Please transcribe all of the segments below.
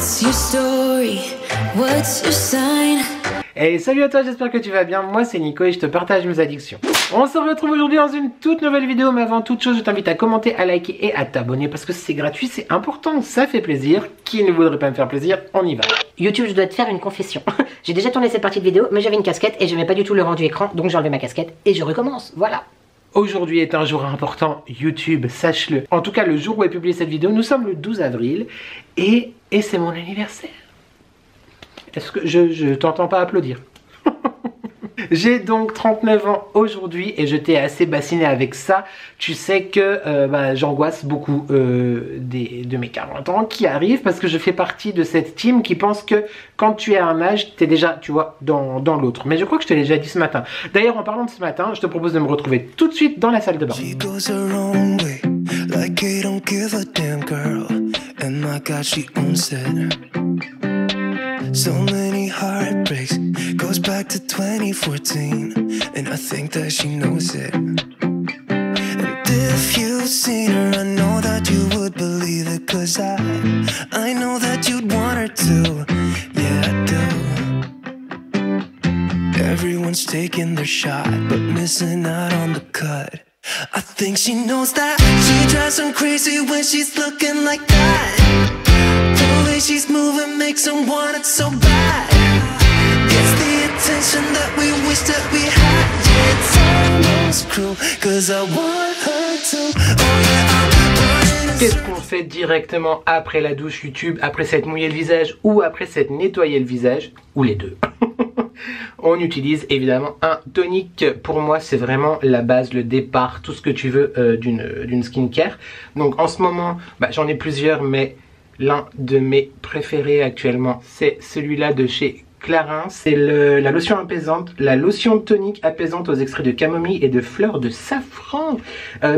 What's your story? What's your sign? Hey, salut à toi, j'espère que tu vas bien. Moi c'est Nico et je te partage mes addictions. On se retrouve aujourd'hui dans une toute nouvelle vidéo, mais avant toute chose je t'invite à commenter, à liker et à t'abonner parce que c'est gratuit, c'est important, ça fait plaisir. Qui ne voudrait pas me faire plaisir? On y va. YouTube, je dois te faire une confession. J'ai déjà tourné cette partie de vidéo, mais j'avais une casquette et j'aimais pas du tout le rendu écran, donc j'ai enlevé ma casquette et je recommence, voilà. Aujourd'hui est un jour important, YouTube, sache-le. En tout cas, le jour où est publiée cette vidéo, nous sommes le 12 avril et c'est mon anniversaire. Est-ce que je t'entends pas applaudir? J'ai donc 39 ans aujourd'hui et je t'ai assez bassiné avec ça. Tu sais que j'angoisse beaucoup de mes 40 ans qui arrivent parce que je fais partie de cette team qui pense que quand tu as un âge, tu es déjà, tu vois, dans l'autre. Mais je crois que je te l'ai déjà dit ce matin. D'ailleurs, en parlant de ce matin, je te propose de me retrouver tout de suite dans la salle de bain. So many heartbreaks, goes back to 2014, and I think that she knows it. And if you've seen her, I know that you would believe it, 'cause I know that you'd want her to, yeah I do. Everyone's taking their shot, but missing out on the cut. I think she knows that she drives them crazy when she's looking like that. The way she's moving makes them want it so bad. It's the attention that we wish that we had. Yeah, it's almost cruel, 'cause I want her to. Oh yeah, qu'est-ce qu'on fait directement après la douche YouTube, après s'être mouillé le visage ou après s'être nettoyé le visage, ou les deux? On utilise évidemment un tonique. Pour moi c'est vraiment la base, le départ, tout ce que tu veux d'une skincare. Donc en ce moment j'en ai plusieurs, mais l'un de mes préférés actuellement c'est celui-là de chez Clarins. C'est la lotion apaisante, la lotion tonique apaisante aux extraits de camomille et de fleurs de safran.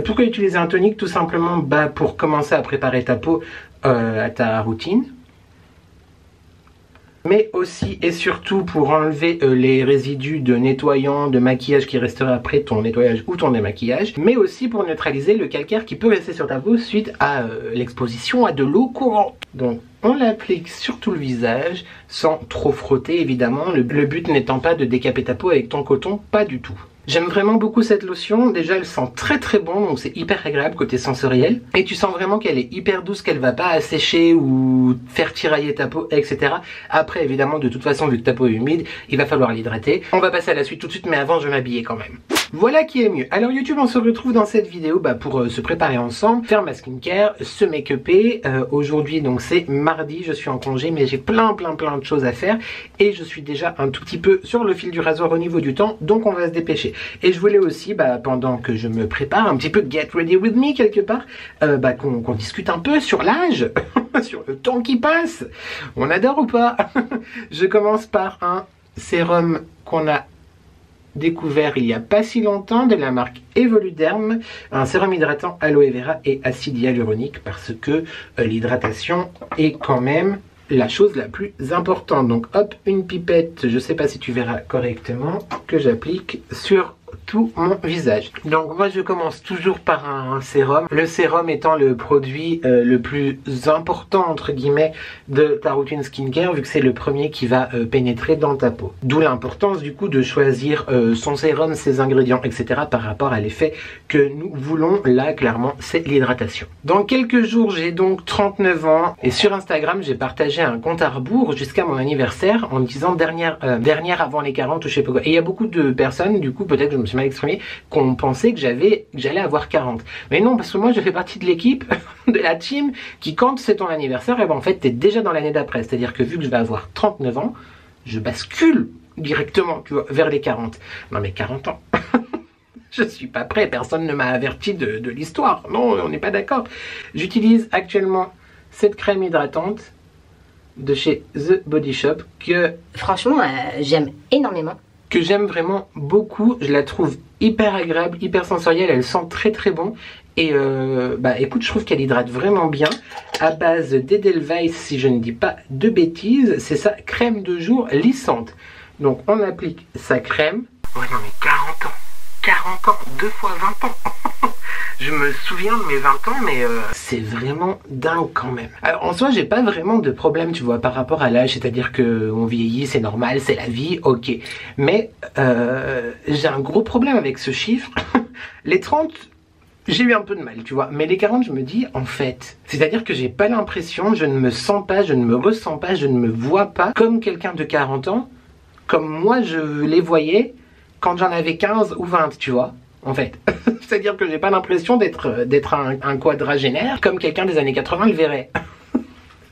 Pourquoi utiliser un tonique? Tout simplement pour commencer à préparer ta peau à ta routine, mais aussi et surtout pour enlever les résidus de nettoyant, de maquillage qui resteraient après ton nettoyage ou ton démaquillage, mais aussi pour neutraliser le calcaire qui peut rester sur ta peau suite à l'exposition à de l'eau courante. Donc on l'applique sur tout le visage sans trop frotter évidemment, le but n'étant pas de décaper ta peau avec ton coton, pas du tout. J'aime vraiment beaucoup cette lotion, déjà elle sent très très bon, donc c'est hyper agréable côté sensoriel. Et tu sens vraiment qu'elle est hyper douce, qu'elle va pas assécher ou faire tirailler ta peau, etc. Après évidemment de toute façon vu que ta peau est humide, il va falloir l'hydrater. On va passer à la suite tout de suite, mais avant je vais m'habiller quand même. Voilà qui est mieux. Alors YouTube, on se retrouve dans cette vidéo pour se préparer ensemble, faire ma skincare, se make-upper. Aujourd'hui donc c'est mardi, je suis en congé mais j'ai plein de choses à faire et je suis déjà un tout petit peu sur le fil du rasoir au niveau du temps, donc on va se dépêcher. Et je voulais aussi, pendant que je me prépare, un petit peu get ready with me quelque part, qu'on discute un peu sur l'âge, sur le temps qui passe. On adore ou pas? Je commence par un sérum qu'on a découvert il y a pas si longtemps de la marque Evoluderm, un sérum hydratant aloe vera et acide hyaluronique, parce que l'hydratation est quand même la chose la plus importante. Donc hop, une pipette, je sais pas si tu verras correctement, que j'applique sur tout mon visage. Donc moi je commence toujours par un sérum, le sérum étant le produit le plus important entre guillemets de ta routine skincare, vu que c'est le premier qui va pénétrer dans ta peau. D'où l'importance du coup de choisir son sérum, ses ingrédients, etc. par rapport à l'effet que nous voulons. Là clairement c'est l'hydratation. Dans quelques jours j'ai donc 39 ans et sur Instagram j'ai partagé un compte à rebours jusqu'à mon anniversaire en disant dernière avant les 40 ou je sais pas quoi. Et il y a beaucoup de personnes, du coup peut-être que je me suis mal exprimé, qu'on pensait que j'allais avoir 40. Mais non, parce que moi je fais partie de l'équipe, de la team, qui quand c'est ton anniversaire, et en fait t'es déjà dans l'année d'après. C'est-à-dire que vu que je vais avoir 39 ans, je bascule directement, tu vois, vers les 40. Non mais 40 ans je suis pas prêt, personne ne m'a averti de l'histoire. Non, on n'est pas d'accord. J'utilise actuellement cette crème hydratante de chez The Body Shop que franchement j'aime énormément, que j'aime vraiment beaucoup. Je la trouve hyper agréable, hyper sensorielle, elle sent très très bon. Et écoute, je trouve qu'elle hydrate vraiment bien. À base d'Edelweiss, si je ne dis pas de bêtises, c'est sa crème de jour lissante. Donc on applique sa crème. Ouais non mais 40 ans, 2 fois 20 ans. Je je me souviens de mes 20 ans, mais c'est vraiment dingue quand même. Alors en soi, j'ai pas vraiment de problème, tu vois, par rapport à l'âge, c'est-à-dire que on vieillit, c'est normal, c'est la vie, ok. Mais j'ai un gros problème avec ce chiffre. Les 30, j'ai eu un peu de mal, tu vois. Mais les 40, je me dis, en fait, c'est-à-dire que j'ai pas l'impression, je ne me sens pas, je ne me ressens pas, je ne me vois pas comme quelqu'un de 40 ans, comme moi je les voyais quand j'en avais 15 ou 20, tu vois. En fait, c'est-à-dire que j'ai pas l'impression d'être un quadragénaire comme quelqu'un des années 80 le verrait.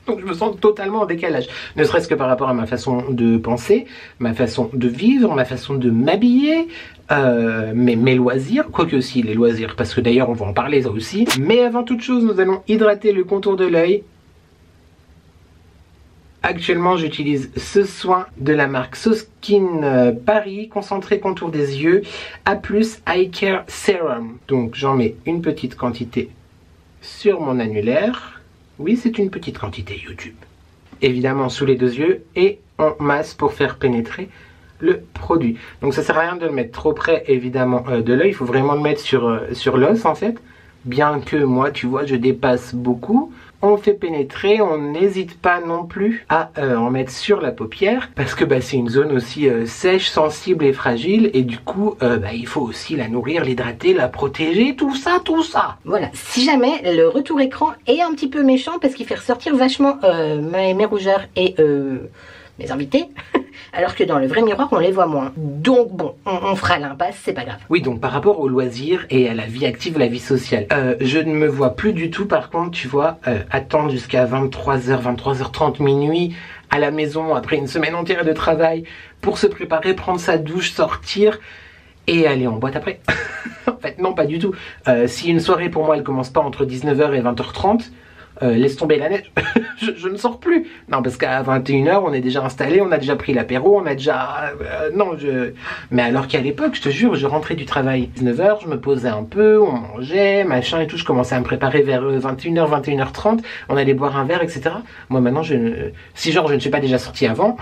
Donc je me sens totalement en décalage, ne serait-ce que par rapport à ma façon de penser, ma façon de vivre, ma façon de m'habiller, mes loisirs, quoique aussi les loisirs, parce que d'ailleurs on va en parler ça aussi. Mais avant toute chose, nous allons hydrater le contour de l'œil. Actuellement, j'utilise ce soin de la marque So Skin Paris, concentré contour des yeux, A+ Eye Care Serum. Donc j'en mets une petite quantité sur mon annulaire. Oui, c'est une petite quantité YouTube. Évidemment sous les deux yeux et en masse pour faire pénétrer le produit. Donc ça sert à rien de le mettre trop près évidemment de l'œil, il faut vraiment le mettre sur l'os en fait. Bien que moi, tu vois, je dépasse beaucoup. On fait pénétrer, on n'hésite pas non plus à en mettre sur la paupière parce que c'est une zone aussi sèche, sensible et fragile et du coup il faut aussi la nourrir, l'hydrater, la protéger, tout ça. Voilà, si jamais le retour écran est un petit peu méchant parce qu'il fait ressortir vachement mes rougeurs et mes invités, alors que dans le vrai miroir on les voit moins. Donc bon, on fera l'impasse, c'est pas grave. Oui, donc par rapport aux loisirs et à la vie active, la vie sociale, je ne me vois plus du tout par contre, tu vois, attendre jusqu'à 23h, 23h30, minuit à la maison après une semaine entière de travail pour se préparer, prendre sa douche, sortir et aller en boîte après. En fait non, pas du tout. Si une soirée pour moi elle commence pas entre 19h et 20h30, laisse tomber la neige. je ne sors plus. Non, parce qu'à 21h, on est déjà installé, on a déjà pris l'apéro, on a déjà... Mais alors qu'à l'époque, je te jure, je rentrais du travail 19h, je me posais un peu, on mangeait, machin et tout, je commençais à me préparer vers 21h, 21h30, on allait boire un verre, etc. Moi, maintenant, si genre je ne suis pas déjà sorti avant,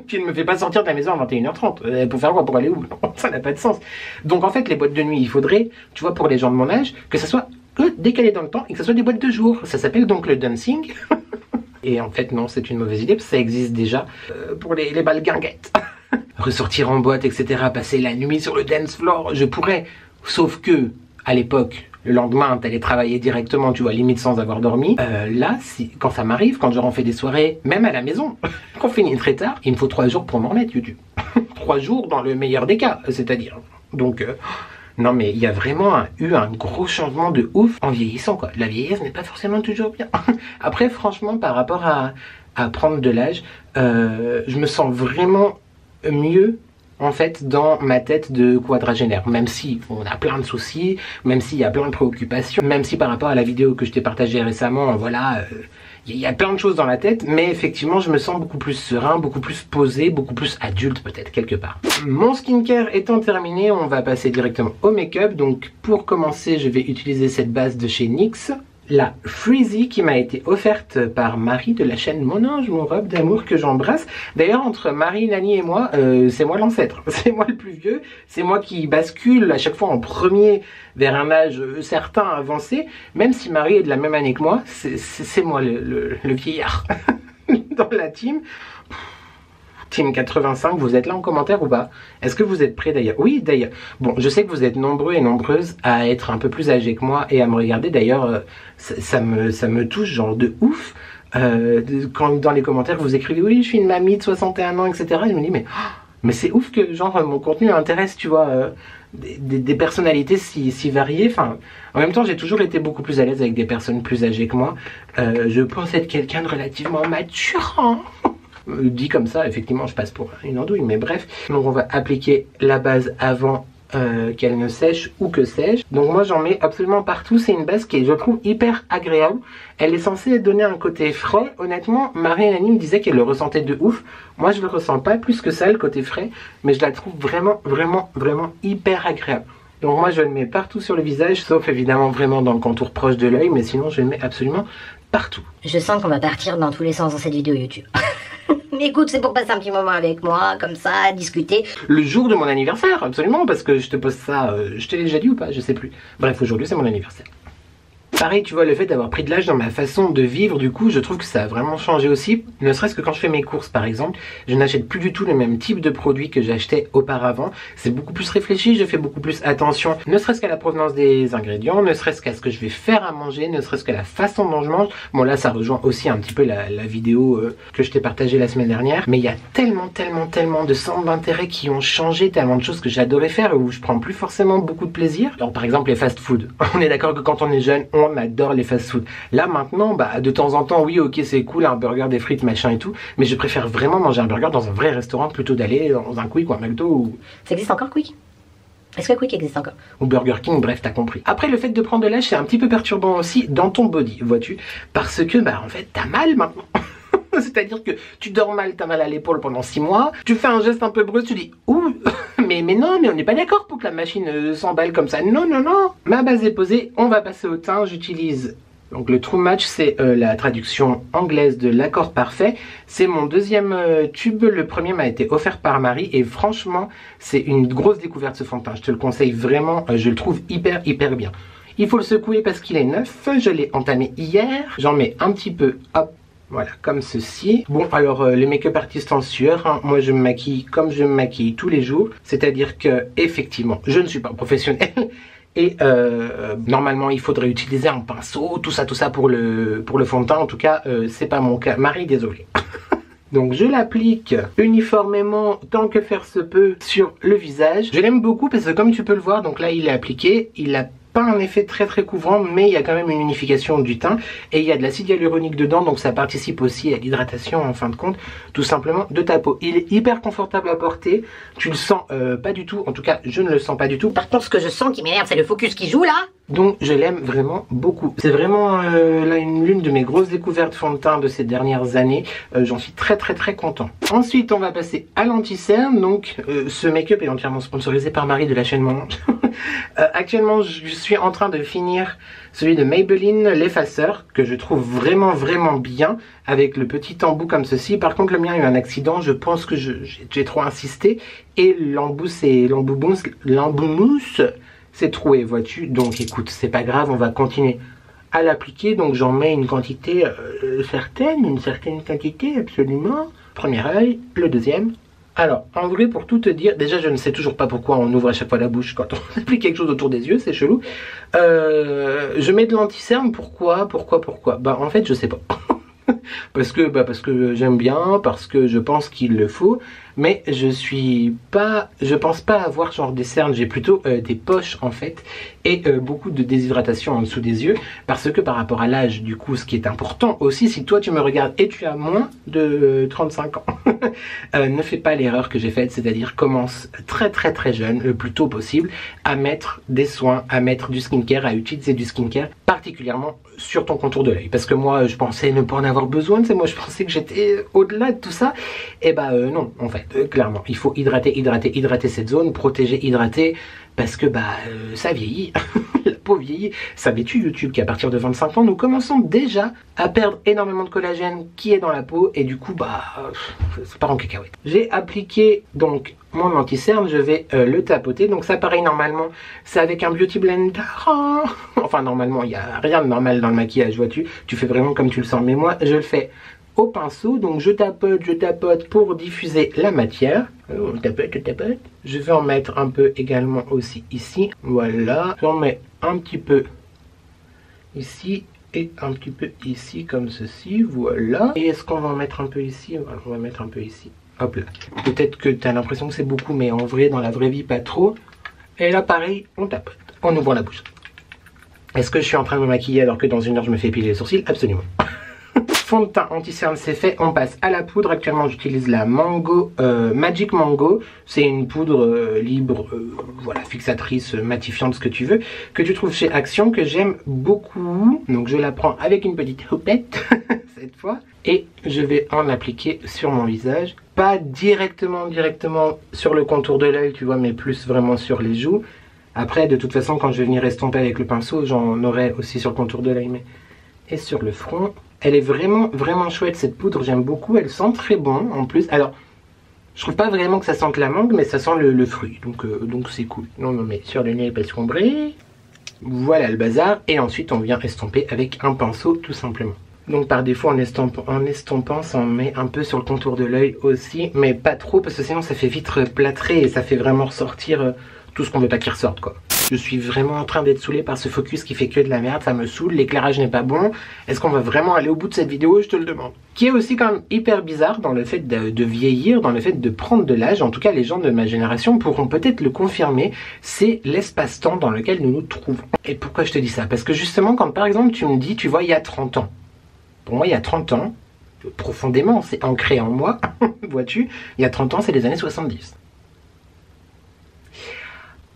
tu ne me fais pas sortir de la maison à 21h30. Pour faire quoi? Pour aller où? Ça n'a pas de sens. Donc en fait, les boîtes de nuit, il faudrait, tu vois, pour les gens de mon âge, que ça soit décalé dans le temps et que ce soit des boîtes de jour. Ça s'appelle donc le dancing. Et en fait non, c'est une mauvaise idée parce que ça existe déjà pour les balles guinguettes. Ressortir en boîte, etc. Passer la nuit sur le dance floor, je pourrais. Sauf que, à l'époque, le lendemain, t'allais travailler directement, tu vois, limite sans avoir dormi. Là, quand ça m'arrive, quand je refais des soirées, même à la maison, qu'on finit très tard, il me faut 3 jours pour m'en remettre, YouTube. 3 jours dans le meilleur des cas, c'est-à-dire. Donc... non mais il y a vraiment eu un gros changement de ouf en vieillissant quoi. La vieillesse n'est pas forcément toujours bien. Après franchement par rapport à prendre de l'âge, je me sens vraiment mieux en fait dans ma tête de quadragénaire. Même si on a plein de soucis, même s'il y a plein de préoccupations, même si par rapport à la vidéo que je t'ai partagée récemment, voilà... il y a plein de choses dans la tête, mais effectivement je me sens beaucoup plus serein, beaucoup plus posé, beaucoup plus adulte peut-être quelque part. Mon skincare étant terminé, on va passer directement au make-up. Donc pour commencer, je vais utiliser cette base de chez NYX, la Freezy, qui m'a été offerte par Marie de la chaîne Mon Ange, Mon Robe d'amour, que j'embrasse. D'ailleurs entre Marie, Nani et moi, c'est moi l'ancêtre, c'est moi le plus vieux, c'est moi qui bascule à chaque fois en premier vers un âge certain avancé, même si Marie est de la même année que moi, c'est moi le vieillard dans la team. Team 85, vous êtes là en commentaire ou pas? Est-ce que vous êtes prêts d'ailleurs? Oui d'ailleurs. Bon, je sais que vous êtes nombreux et nombreuses à être un peu plus âgés que moi et à me regarder. D'ailleurs, ça me touche genre de ouf. Quand dans les commentaires vous écrivez oui je suis une mamie de 61 ans etc. Je me dis mais c'est ouf que genre mon contenu intéresse, tu vois, des personnalités si variées. Enfin, en même temps j'ai toujours été beaucoup plus à l'aise avec des personnes plus âgées que moi. Je pense être quelqu'un de relativement mature, hein. Dit comme ça, effectivement je passe pour une andouille, mais bref. Donc on va appliquer la base avant qu'elle ne sèche ou que sèche. Donc moi j'en mets absolument partout. C'est une base qui est, je trouve, hyper agréable. Elle est censée donner un côté frais. Honnêtement, Marie et Annie me disaient qu'elle le ressentait de ouf. Moi je le ressens pas plus que ça, le côté frais, mais je la trouve vraiment hyper agréable. Donc moi je le mets partout sur le visage, sauf évidemment vraiment dans le contour proche de l'œil, mais sinon je le mets absolument partout. Je sens qu'on va partir dans tous les sens dans cette vidéo YouTube. Écoute, c'est pour passer un petit moment avec moi, comme ça, discuter. Le jour de mon anniversaire, absolument, parce que je te pose ça, je te l'ai déjà dit ou pas, je sais plus. Bref, aujourd'hui c'est mon anniversaire. Pareil, tu vois, le fait d'avoir pris de l'âge dans ma façon de vivre, du coup, je trouve que ça a vraiment changé aussi. Ne serait-ce que quand je fais mes courses, par exemple, je n'achète plus du tout le même type de produits que j'achetais auparavant. C'est beaucoup plus réfléchi, je fais beaucoup plus attention, ne serait-ce qu'à la provenance des ingrédients, ne serait-ce qu'à ce que je vais faire à manger, ne serait-ce qu'à la façon dont je mange. Bon, là, ça rejoint aussi un petit peu la vidéo que je t'ai partagée la semaine dernière. Mais il y a tellement de centres d'intérêt qui ont changé, tellement de choses que j'adorais faire, où je prends plus forcément beaucoup de plaisir. Alors, par exemple, les fast-food. On est d'accord que quand on est jeune, on adore les fast-food. Là maintenant, bah de temps en temps, oui, ok, c'est cool, un burger, des frites, machin et tout, mais je préfère vraiment manger un burger dans un vrai restaurant plutôt d'aller dans un Quick ou un McDo ou... Ça existe encore, Quick? Est-ce que Quick existe encore? Ou Burger King, bref, t'as compris. Après, le fait de prendre de l'âge, c'est un petit peu perturbant aussi dans ton body, vois-tu, parce que, bah en fait, t'as mal maintenant. C'est-à-dire que tu dors mal, t'as mal à l'épaule pendant 6 mois, tu fais un geste un peu brusque, tu dis « Ouh, mais non, mais on n'est pas d'accord pour que la machine s'emballe comme ça. Non. Ma base est posée, on va passer au teint. J'utilise donc le True Match, c'est la traduction anglaise de l'accord parfait. C'est mon deuxième tube, le premier m'a été offert par Marie et franchement, c'est une grosse découverte ce fond de teint. Je te le conseille vraiment, je le trouve hyper bien. Il faut le secouer parce qu'il est neuf, je l'ai entamé hier, j'en mets un petit peu, hop. Voilà, comme ceci. Bon, alors, les make-up artistes en sueur, hein, moi je me maquille comme je me maquille tous les jours. C'est-à-dire que, effectivement, je ne suis pas professionnelle. Et normalement, il faudrait utiliser un pinceau, tout ça pour le fond de teint. En tout cas, c'est pas mon cas. Marie, désolée. Donc je l'applique uniformément tant que faire se peut sur le visage. Je l'aime beaucoup parce que comme tu peux le voir, donc là il est appliqué, il a pas un effet très couvrant, mais il y a quand même une unification du teint et il y a de l'acide hyaluronique dedans, donc ça participe aussi à l'hydratation en fin de compte tout simplement de ta peau. Il est hyper confortable à porter, tu le sens pas du tout, en tout cas je ne le sens pas du tout. Par contre, ce que je sens qui m'énerve, c'est le focus qui joue là. Donc je l'aime vraiment beaucoup. C'est vraiment là l'une de mes grosses découvertes fond de teint de ces dernières années. J'en suis très content. Ensuite on va passer à l'anti-cerne. Donc ce make-up est entièrement sponsorisé par Marie de la chaîne Mon Ange. Actuellement je suis en train de finir celui de Maybelline, l'effaceur, que je trouve vraiment bien, avec le petit embout comme ceci. Par contre le mien a eu un accident, je pense que j'ai trop insisté et l'embout mousse c'est troué, vois-tu. Donc écoute, c'est pas grave, on va continuer à l'appliquer. Donc j'en mets une quantité certaine, une certaine quantité absolument. Premier œil, le deuxième. Alors, en vrai, pour tout te dire, déjà je ne sais toujours pas pourquoi on ouvre à chaque fois la bouche quand on applique quelque chose autour des yeux, c'est chelou. Je mets de l'anti-cerne, pourquoi? Bah en fait je sais pas. parce que j'aime bien, parce que je pense qu'il le faut, mais je pense pas avoir genre des cernes, j'ai plutôt des poches en fait, et beaucoup de déshydratation en dessous des yeux, parce que par rapport à l'âge, du coup, ce qui est important aussi, si toi tu me regardes et tu as moins de 35 ans, ne fais pas l'erreur que j'ai faite, c'est-à-dire commence très jeune, le plus tôt possible, à mettre des soins, à mettre du skincare, à utiliser du skincare, particulièrement sur ton contour de l'œil, parce que moi je pensais ne pas en avoir besoin, moi je pensais que j'étais au-delà de tout ça, et bah non, en fait, clairement, il faut hydrater cette zone, protéger, hydrater, parce que bah ça vieillit, la peau vieillit. Savais-tu YouTube qu'à partir de 25 ans, nous commençons déjà à perdre énormément de collagène qui est dans la peau, et du coup bah ça part en cacahuète. J'ai appliqué donc mon anti-cerne, je vais le tapoter, donc ça pareil normalement c'est avec un beauty blender, enfin normalement il n'y a rien de normal dans le maquillage, vois-tu, tu fais vraiment comme tu le sens, mais moi je le fais au pinceau, donc je tapote pour diffuser la matière. On tapote. Je vais en mettre un peu également aussi ici, voilà, j'en mets un petit peu ici et un petit peu ici comme ceci, voilà. Et est-ce qu'on va en mettre un peu ici? Voilà, on va mettre un peu ici, hop là. Peut-être que tu as l'impression que c'est beaucoup, mais en vrai, dans la vraie vie, pas trop. Et là pareil, on tapote en ouvrant la bouche. Est-ce que je suis en train de me maquiller alors que dans une heure je me fais épiler les sourcils? Absolument. Fond de teint anti-cerne c'est fait, on passe à la poudre. Actuellement j'utilise la Magic Mango, c'est une poudre libre, voilà, fixatrice, matifiante, ce que tu veux, que tu trouves chez Action, que j'aime beaucoup. Donc je la prends avec une petite houppette cette fois, et je vais en appliquer sur mon visage, pas directement sur le contour de l'œil, tu vois, mais plus vraiment sur les joues. Après de toute façon quand je vais venir estomper avec le pinceau, j'en aurai aussi sur le contour de l'œil, mais et sur le front. Elle est vraiment chouette cette poudre, j'aime beaucoup, elle sent très bon en plus. Alors, je trouve pas vraiment que ça sente la mangue, mais ça sent le fruit, donc c'est cool. Non, mais sur le nez pas sombré. Voilà le bazar, et ensuite on vient estomper avec un pinceau tout simplement. Donc par défaut en estompant ça en met un peu sur le contour de l'œil aussi, mais pas trop parce que sinon ça fait vite plâtrer et ça fait vraiment ressortir tout ce qu'on veut pas qu'il ressorte quoi. Je suis vraiment en train d'être saoulé par ce focus qui fait que de la merde, ça me saoule, l'éclairage n'est pas bon. Est-ce qu'on va vraiment aller au bout de cette vidéo? Je te le demande. Qui est aussi quand même hyper bizarre dans le fait de vieillir, dans le fait de prendre de l'âge, en tout cas les gens de ma génération pourront peut-être le confirmer, c'est l'espace-temps dans lequel nous nous trouvons. Et pourquoi je te dis ça? Parce que justement quand par exemple tu me dis, tu vois il y a 30 ans, pour moi il y a 30 ans, profondément c'est ancré en moi, vois-tu, il y a 30 ans c'est les années 70.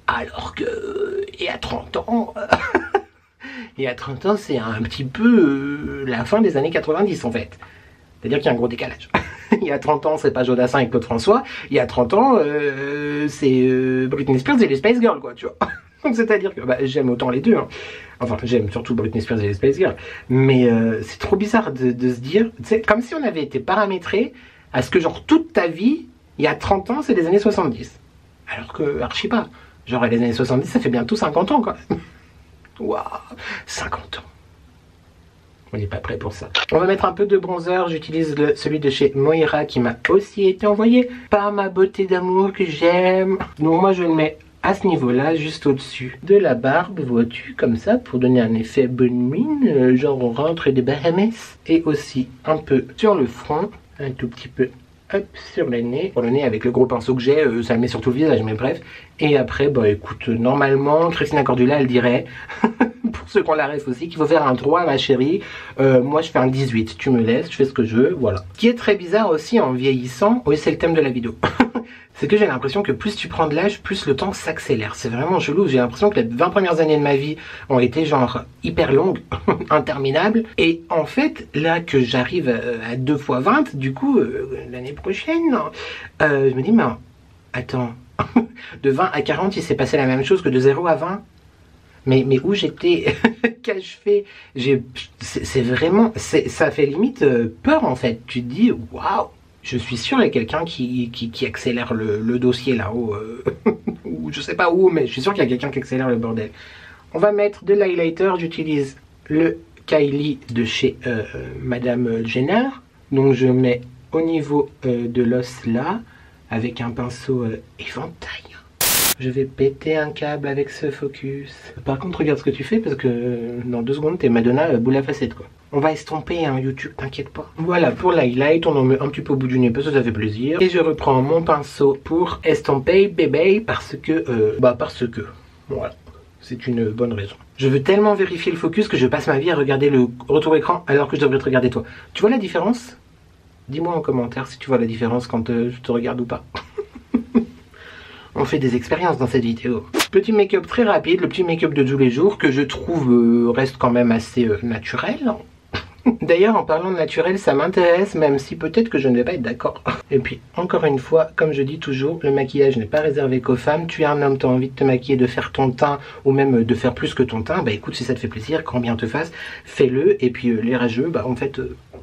Alors que, il y a 30 ans, c'est un petit peu la fin des années 90 en fait. C'est-à-dire qu'il y a un gros décalage. Il y a 30 ans, c'est pas Jodassin et Claude François. Il y a 30 ans, c'est Britney Spears et les Spice Girls, quoi, tu vois. Donc c'est-à-dire que j'aime autant les deux. Hein. Enfin, j'aime surtout Britney Spears et les Spice Girls. Mais c'est trop bizarre de se dire, c'est comme si on avait été paramétré à ce que genre toute ta vie, il y a 30 ans, c'est les années 70. Alors que, archi pas. Genre les années 70, ça fait bientôt 50 ans quand même. Waouh, 50 ans. On n'est pas prêt pour ça. On va mettre un peu de bronzer. J'utilise celui de chez Moira qui m'a aussi été envoyé par ma beauté d'amour que j'aime. Donc moi je le mets à ce niveau-là, juste au-dessus de la barbe, vois-tu, comme ça, pour donner un effet bonne mine, genre on rentre des Bahamas. Et aussi un peu sur le front, un tout petit peu. Hop, sur le nez. Pour le nez, avec le gros pinceau que j'ai, ça le met sur tout le visage, mais bref. Et après, bah écoute, normalement, Christina Cordula, elle dirait, pour ceux qui ont la ref aussi, qu'il faut faire un 3, ma chérie. Moi, je fais un 18. Tu me laisses, je fais ce que je veux, voilà. Ce qui est très bizarre aussi en vieillissant, oui, c'est le thème de la vidéo. C'est que j'ai l'impression que plus tu prends de l'âge, plus le temps s'accélère. C'est vraiment chelou. J'ai l'impression que les 20 premières années de ma vie ont été genre hyper longues, interminables. Et en fait, là que j'arrive à 2 x 20, du coup, l'année prochaine, je me dis, mais attends, de 20 à 40, il s'est passé la même chose que de 0 à 20. Mais où j'étais, qu'ai-je fait? C'est vraiment, ça fait limite peur en fait. Tu te dis, waouh! Je suis sûr qu'il y a quelqu'un qui accélère le dossier là-haut, ou je sais pas où, mais je suis sûr qu'il y a quelqu'un qui accélère le bordel. On va mettre de l'highlighter, j'utilise le Kylie de chez Madame Jenner. Donc je mets au niveau de l'os là, avec un pinceau éventail. Je vais péter un câble avec ce focus. Par contre, regarde ce que tu fais parce que dans 2 secondes, t'es Madonna boule à facette quoi. On va estomper un YouTube, t'inquiète pas. Voilà, pour l'highlight, on en met un petit peu au bout du nez parce que ça fait plaisir. Et je reprends mon pinceau pour estomper bébé parce que, voilà. C'est une bonne raison. Je veux tellement vérifier le focus que je passe ma vie à regarder le retour écran alors que je devrais te regarder toi. Tu vois la différence? Dis-moi en commentaire si tu vois la différence quand je te regarde ou pas. On fait des expériences dans cette vidéo. Petit make-up très rapide, le petit make-up de tous les jours que je trouve reste quand même assez naturel. D'ailleurs, en parlant de naturel, ça m'intéresse, même si peut-être que je ne vais pas être d'accord. Et puis, encore une fois, comme je dis toujours, le maquillage n'est pas réservé qu'aux femmes. Tu es un homme, tu as envie de te maquiller, de faire ton teint, ou même de faire plus que ton teint, bah écoute, si ça te fait plaisir, quand bien te fasse, fais-le. Et puis les rageux, bah en fait,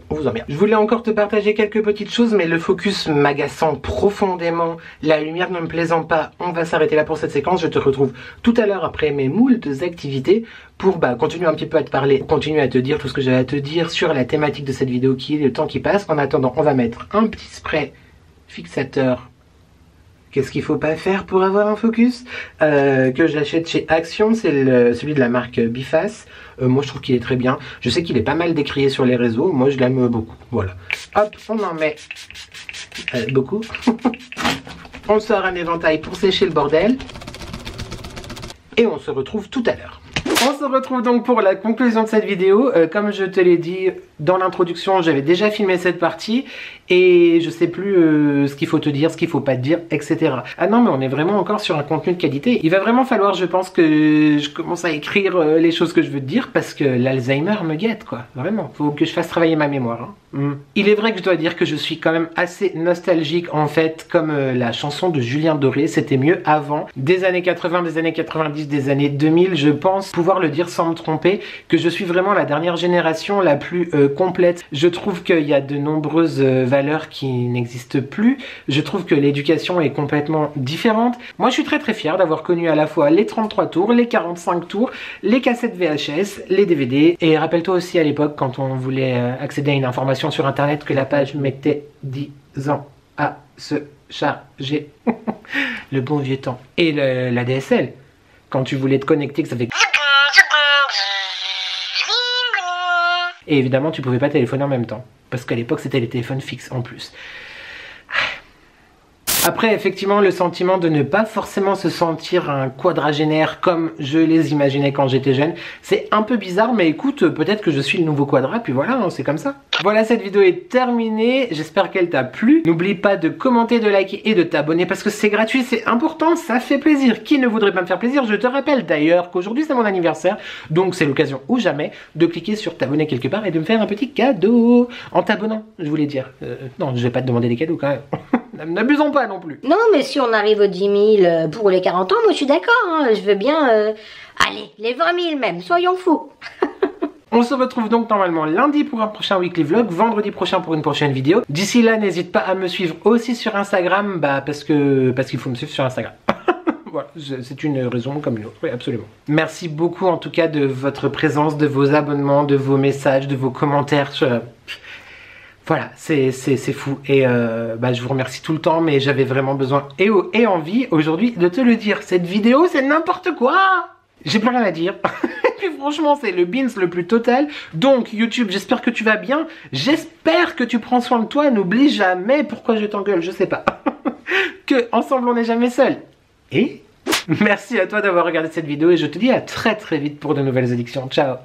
on vous emmerde. Je voulais encore te partager quelques petites choses, mais le focus m'agaçant profondément, la lumière ne me plaisant pas, on va s'arrêter là pour cette séquence. Je te retrouve tout à l'heure après mes moultes activités pour continuer un petit peu à te parler, continuer à te dire tout ce que j'ai à te dire sur la thématique de cette vidéo qui est le temps qui passe. En attendant, on va mettre un petit spray fixateur. Qu'est-ce qu'il faut pas faire pour avoir un focus que j'achète chez Action, c'est celui de la marque Biface. Moi je trouve qu'il est très bien. Je sais qu'il est pas mal décrié sur les réseaux. Moi je l'aime beaucoup. Voilà. Hop, on en met beaucoup. On sort un éventail pour sécher le bordel. Et on se retrouve tout à l'heure. On se retrouve donc pour la conclusion de cette vidéo. Comme je te l'ai dit dans l'introduction, j'avais déjà filmé cette partie et je sais plus ce qu'il faut te dire, ce qu'il faut pas te dire, etc. Ah non, mais on est vraiment encore sur un contenu de qualité. Il va vraiment falloir, je pense, que je commence à écrire les choses que je veux te dire parce que l'Alzheimer me guette, quoi. Vraiment, faut que je fasse travailler ma mémoire. Hein. Il est vrai que je dois dire que je suis quand même assez nostalgique, en fait, comme la chanson de Julien Doré, c'était mieux avant. Des années 80, des années 90, des années 2000, je pense pouvoir le dire sans me tromper, que je suis vraiment la dernière génération la plus complète. Je trouve qu'il y a de nombreuses valeurs qui n'existent plus. Je trouve que l'éducation est complètement différente. Moi, je suis très très fier d'avoir connu à la fois les 33 tours, les 45 tours, les cassettes VHS, les DVD. Et rappelle-toi aussi à l'époque, quand on voulait accéder à une information sur Internet, que la page mettait 10 ans à se charger. Le bon vieux temps. Et la DSL, quand tu voulais te connecter, que ça fait... Et évidemment, tu pouvais pas téléphoner en même temps. Parce qu'à l'époque, c'était les téléphones fixes en plus. Après, effectivement, le sentiment de ne pas forcément se sentir un quadragénaire comme je les imaginais quand j'étais jeune, c'est un peu bizarre, mais écoute, peut-être que je suis le nouveau Quadra, puis voilà, hein, c'est comme ça. Voilà, cette vidéo est terminée, j'espère qu'elle t'a plu. N'oublie pas de commenter, de liker et de t'abonner parce que c'est gratuit, c'est important, ça fait plaisir. Qui ne voudrait pas me faire plaisir? Je te rappelle d'ailleurs qu'aujourd'hui c'est mon anniversaire, donc c'est l'occasion ou jamais de cliquer sur t'abonner quelque part et de me faire un petit cadeau. En t'abonnant, je voulais dire. Non, je vais pas te demander des cadeaux quand même. N'abusons pas non plus. Non, mais si on arrive aux 10 000 pour les 40 ans, moi je suis d'accord, hein, je veux bien... Allez, les 20 000 même, soyons fous. On se retrouve donc normalement lundi pour un prochain weekly vlog, vendredi prochain pour une prochaine vidéo. D'ici là, n'hésite pas à me suivre aussi sur Instagram, parce qu'il faut me suivre sur Instagram. Voilà, c'est une raison comme une autre, oui, absolument. Merci beaucoup en tout cas de votre présence, de vos abonnements, de vos messages, de vos commentaires. Voilà, c'est fou. Et je vous remercie tout le temps, mais j'avais vraiment besoin et envie aujourd'hui de te le dire. Cette vidéo, c'est n'importe quoi. J'ai plus rien à dire. Et puis franchement, c'est le beans le plus total. Donc YouTube, j'espère que tu vas bien. J'espère que tu prends soin de toi. N'oublie jamais pourquoi je t'engueule, je sais pas. Que ensemble, on n'est jamais seul. Et merci à toi d'avoir regardé cette vidéo et je te dis à très très vite pour de nouvelles éditions. Ciao.